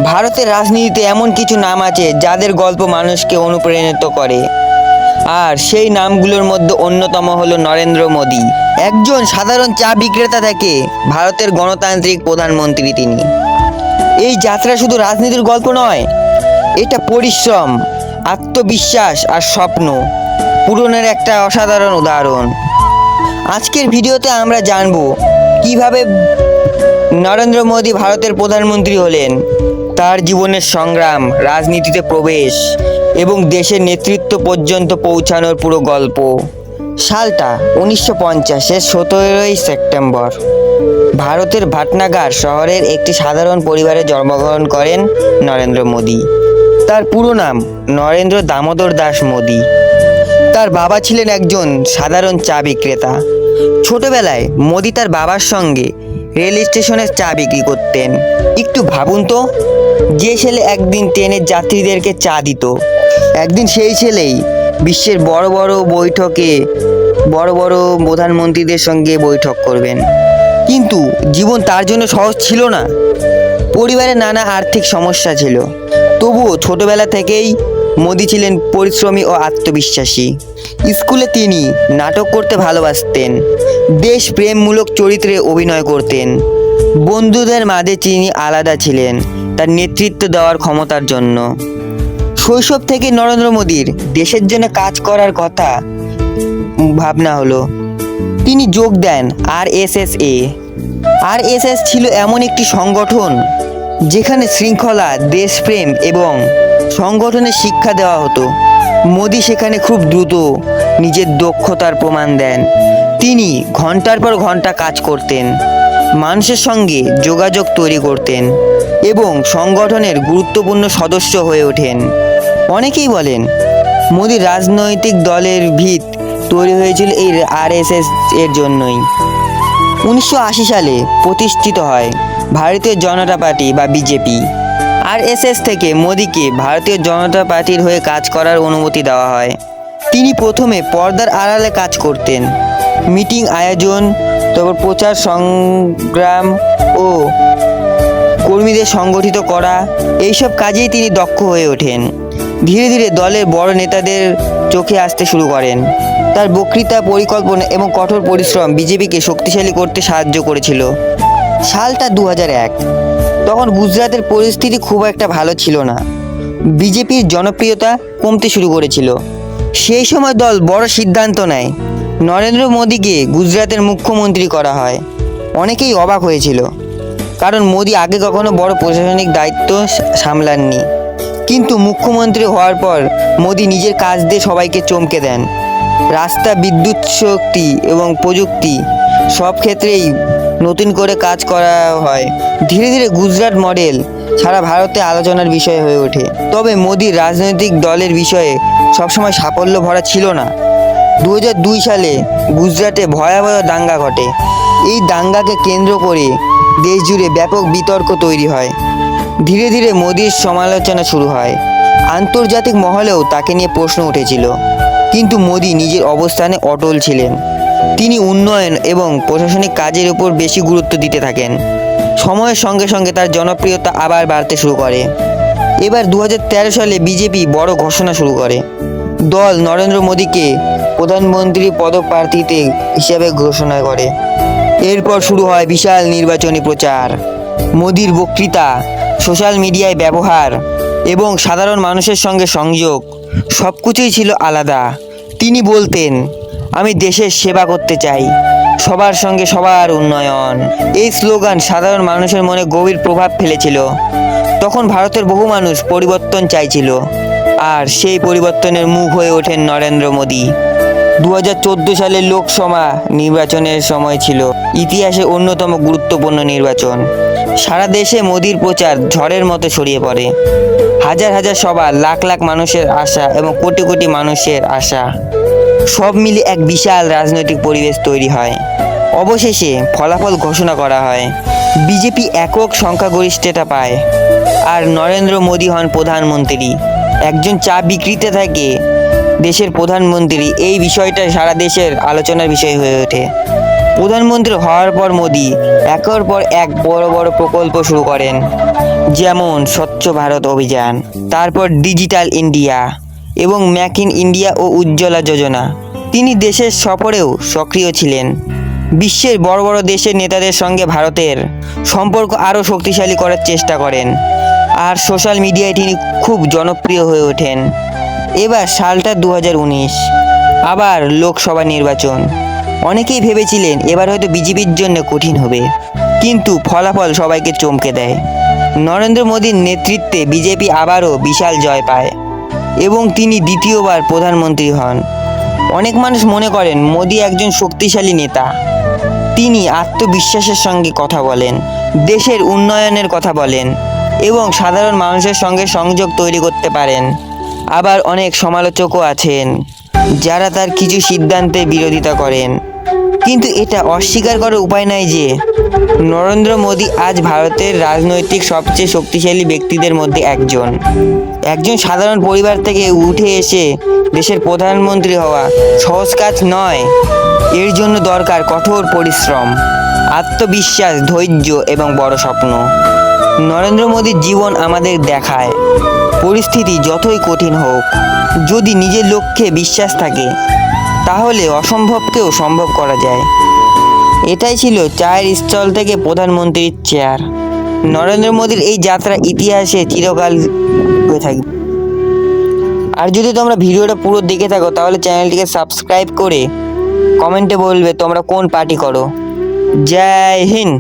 ভারতের রাজনীতিতে এমন কিছু নাম আছে যাদের গল্প মানুষকে অনুপ্রাণিত করে, আর সেই নামগুলোর মধ্যে অন্যতম হলো নরেন্দ্র মোদী। একজন সাধারণ চা বিক্রেতা থেকে ভারতের গণতান্ত্রিক প্রধানমন্ত্রী তিনি। এই যাত্রা শুধু রাজনীতির গল্প নয়, এটা পরিশ্রম, আত্মবিশ্বাস আর স্বপ্ন পূরণের একটা অসাধারণ উদাহরণ। আজকের ভিডিওতে আমরা জানব কিভাবে নরেন্দ্র মোদী ভারতের প্রধানমন্ত্রী হলেন, তার জীবনের সংগ্রাম, রাজনীতিতে প্রবেশ এবং দেশের নেতৃত্ব পর্যন্ত পৌঁছানোর পুরো গল্প। সালটা 1950-এর 17ই সেপ্টেম্বর। ভারতের ভাটনাগার শহরের একটি সাধারণ পরিবারে জন্মগ্রহণ করেন নরেন্দ্র মোদী। তার পুরো নাম নরেন্দ্র দামোদর দাস মোদী। তার বাবা ছিলেন একজন সাধারণ চা বিক্রেতা। ছোটবেলায় মোদী তার বাবার সঙ্গে রেল স্টেশনে চা বিক্রি করতেন। একটু ভাবুন তো, যে ছেলে একদিন ট্রেনের যাত্রীদেরকে চা দিত, একদিন সেই ছেলেই বিশ্বের বড় বড় বৈঠকে বড় বড় প্রধানমন্ত্রীদের সঙ্গে বৈঠক করবেন। কিন্তু জীবন তার জন্য সহজ ছিল না। পরিবারে নানা আর্থিক সমস্যা ছিল, তবুও ছোটবেলা থেকেই মোদী ছিলেন পরিশ্রমী ও আত্মবিশ্বাসী। স্কুলে তিনি নাটক করতে ভালোবাসতেন, দেশপ্রেমমূলক চরিত্রে অভিনয় করতেন। বন্ধুদের মাঝে তিনি আলাদা ছিলেন তার নেতৃত্ব দেওয়ার ক্ষমতার জন্য। শৈশব থেকে নরেন্দ্র মোদীর দেশের জন্য কাজ করার কথা ভাবনা হলো। তিনি যোগ দেন আরএসএস-এ। আরএসএস ছিল এমন একটি সংগঠন যেখানে শৃঙ্খলা, দেশপ্রেম এবং সংগঠনের শিক্ষা দেওয়া হতো। মোদী সেখানে খুব দ্রুত নিজের দক্ষতার প্রমাণ দেন। তিনি ঘন্টার পর ঘন্টা কাজ করতেন, মানুষের সঙ্গে যোগাযোগ তৈরি করতেন এবং সংগঠনের গুরুত্বপূর্ণ সদস্য হয়ে ওঠেন। অনেকেই বলেন মোদীর রাজনৈতিক দলের ভিত তৈরি হয়েছিল এই আরএসএস এর জন্যই। 1980 সালে প্রতিষ্ঠিত হয় ভারতীয় জনতা পার্টি বা বিজেপি। আরএসএস থেকে মোদীকে ভারতীয় জনতা পার্টির হয়ে কাজ করার অনুমতি দেওয়া হয়। তিনি প্রথমে পর্দার আড়ালে কাজ করতেন, মিটিং আয়োজন, তারপর প্রচার সংগ্রাম ও কর্মীদের সংগঠিত করা, এইসব কাজেই তিনি দক্ষ হয়ে ওঠেন। ধীরে ধীরে দলের বড় নেতাদের চোখে আসতে শুরু করেন। তার বক্তৃতা, পরিকল্পনা এবং কঠোর পরিশ্রম বিজেপিকে শক্তিশালী করতে সাহায্য করেছিল। সালটা 2001। তখন গুজরাটের পরিস্থিতি খুব একটা ভালো ছিল না। বিজেপির জনপ্রিয়তা কমতে শুরু করেছিল। সেই সময় দল বড় সিদ্ধান্ত নেয়, নরেন্দ্র মোদীকে গুজরাটের মুখ্যমন্ত্রী করা হয়। অনেকেই অবাক হয়েছিল, কারণ মোদী আগে কখনো বড় প্রশাসনিক দায়িত্ব সামলাননি। কিন্তু মুখ্যমন্ত্রী হওয়ার পর মোদী নিজের কাজ দিয়ে সবাইকে চমকে দেন। রাস্তা, বিদ্যুৎ শক্তি এবং প্রযুক্তি সব ক্ষেত্রেই নতুন করে কাজ করা হয়। ধীরে ধীরে গুজরাট মডেল সারা ভারতে আলোচনার বিষয় হয়ে ওঠে। তবে মোদীর রাজনৈতিক দলের বিষয়ে সবসময় সাফল্য ভরা ছিল না। 2002 সালে গুজরাটে ভয়াবহ দাঙ্গা ঘটে। এই দাঙ্গাকে কেন্দ্র করে দেশ জুড়ে ব্যাপক বিতর্ক তৈরি হয়। ধীরে ধীরে মোদীর সমালোচনা শুরু হয়। আন্তর্জাতিক মহলেও তাকে নিয়ে প্রশ্ন উঠেছিল, কিন্তু মোদী নিজের অবস্থানে অটল ছিলেন। তিনি উন্নয়ন এবং প্রশাসনিক কাজের উপর বেশি গুরুত্ব দিতে থাকেন। সময়ের সঙ্গে সঙ্গে তার জনপ্রিয়তা আবার বাড়তে শুরু করে। এবার 2013 সালে বিজেপি বড় ঘোষণা শুরু করে। দল নরেন্দ্র মোদীকে প্রধানমন্ত্রী পদপ্রার্থীতে হিসেবে ঘোষণা করে। এরপর শুরু হয় বিশাল নির্বাচনী প্রচার। মোদীর বক্তৃতা, সোশ্যাল মিডিয়ায় ব্যবহার এবং সাধারণ মানুষের সঙ্গে সংযোগ সবকিছুই ছিল আলাদা। তিনি বলতেন, আমি দেশের সেবা করতে চাই, সবার সঙ্গে সবার উন্নয়ন। এই স্লোগান সাধারণ মানুষের মনে গভীর প্রভাব ফেলেছিল। তখন ভারতের বহু মানুষ পরিবর্তন চাইছিল, আর সেই পরিবর্তনের মুখ হয়ে ওঠেন নরেন্দ্র মোদী। 2014 সালের লোকসভা নির্বাচনের সময় ছিল ইতিহাসে অন্যতম গুরুত্বপূর্ণ নির্বাচন। সারা দেশে মোদীর প্রচার ঝড়ের মতো ছড়িয়ে পড়ে। হাজার হাজার সভা, লাখ লাখ মানুষের আশা এবং কোটি কোটি মানুষের আশা সব মিলে এক বিশাল রাজনৈতিক পরিবেশ তৈরি হয়। অবশেষে ফলাফল ঘোষণা করা হয়। বিজেপি একক সংখ্যাগরিষ্ঠতা পায়, আর নরেন্দ্র মোদী হন প্রধানমন্ত্রী। একজন চা বিক্রেতা থেকে দেশের প্রধানমন্ত্রী, এই বিষয়টা সারা দেশের আলোচনার বিষয় হয়ে ওঠে। প্রধানমন্ত্রী হওয়ার পর মোদি একের পর এক বড় বড় প্রকল্প শুরু করেন, যেমন স্বচ্ছ ভারত অভিযান, তারপর ডিজিটাল ইন্ডিয়া এবং মেক ইন ইন্ডিয়া ও উজ্জ্বলা যোজনা। তিনি দেশের সফরেও সক্রিয় ছিলেন। বিশ্বের বড় বড় দেশের নেতাদের সঙ্গে ভারতের সম্পর্ক আরও শক্তিশালী করার চেষ্টা করেন। আর সোশ্যাল মিডিয়ায় তিনি খুব জনপ্রিয় হয়ে ওঠেন। এবার সালটা 2019, আবার লোকসভা নির্বাচন। অনেকেই ভেবেছিলেন এবার হয়তো বিজেপির জন্য কঠিন হবে, কিন্তু ফলাফল সবাইকে চমকে দেয়। নরেন্দ্র মোদীর নেতৃত্বে বিজেপি আবারও বিশাল জয় পায় এবং তিনি দ্বিতীয়বার প্রধানমন্ত্রী হন। অনেক মানুষ মনে করেন মোদী একজন শক্তিশালী নেতা। তিনি আত্মবিশ্বাসের সঙ্গে কথা বলেন, দেশের উন্নয়নের কথা বলেন এবং সাধারণ মানুষের সঙ্গে সংযোগ তৈরি করতে পারেন। আবার অনেক সমালোচকও আছেন যারা তার কিছু সিদ্ধান্তের বিরোধিতা করেন, কিন্তু এটা অস্বীকার করার উপায় নাই যে নরেন্দ্র মোদী আজ ভারতের রাজনৈতিক সবচেয়ে শক্তিশালী ব্যক্তিদের মধ্যে একজন। একজন সাধারণ পরিবার থেকে উঠে এসে দেশের প্রধানমন্ত্রী হওয়া সহজ কাজ নয়। এর জন্য দরকার কঠোর পরিশ্রম, আত্মবিশ্বাস, ধৈর্য এবং বড় স্বপ্ন। নরেন্দ্র মোদীর জীবন আমাদের দেখায় পরিস্থিতি যতই কঠিন হোক, যদি নিজের লক্ষ্যে বিশ্বাস থাকে তাহলে অসম্ভবকেও সম্ভব করা যায়। এটাই ছিল চায়ের স্টল থেকে প্রধানমন্ত্রীর চেয়ার। নরেন্দ্র মোদীর এই যাত্রা ইতিহাসে চিরকাল হয়ে থাকবে। আর যদি তোমরা ভিডিওটা পুরো দেখে থাকো তাহলে চ্যানেলটিকে সাবস্ক্রাইব করে কমেন্টে বলবে তোমরা কোন পার্টি করো। জয় হিন্দ।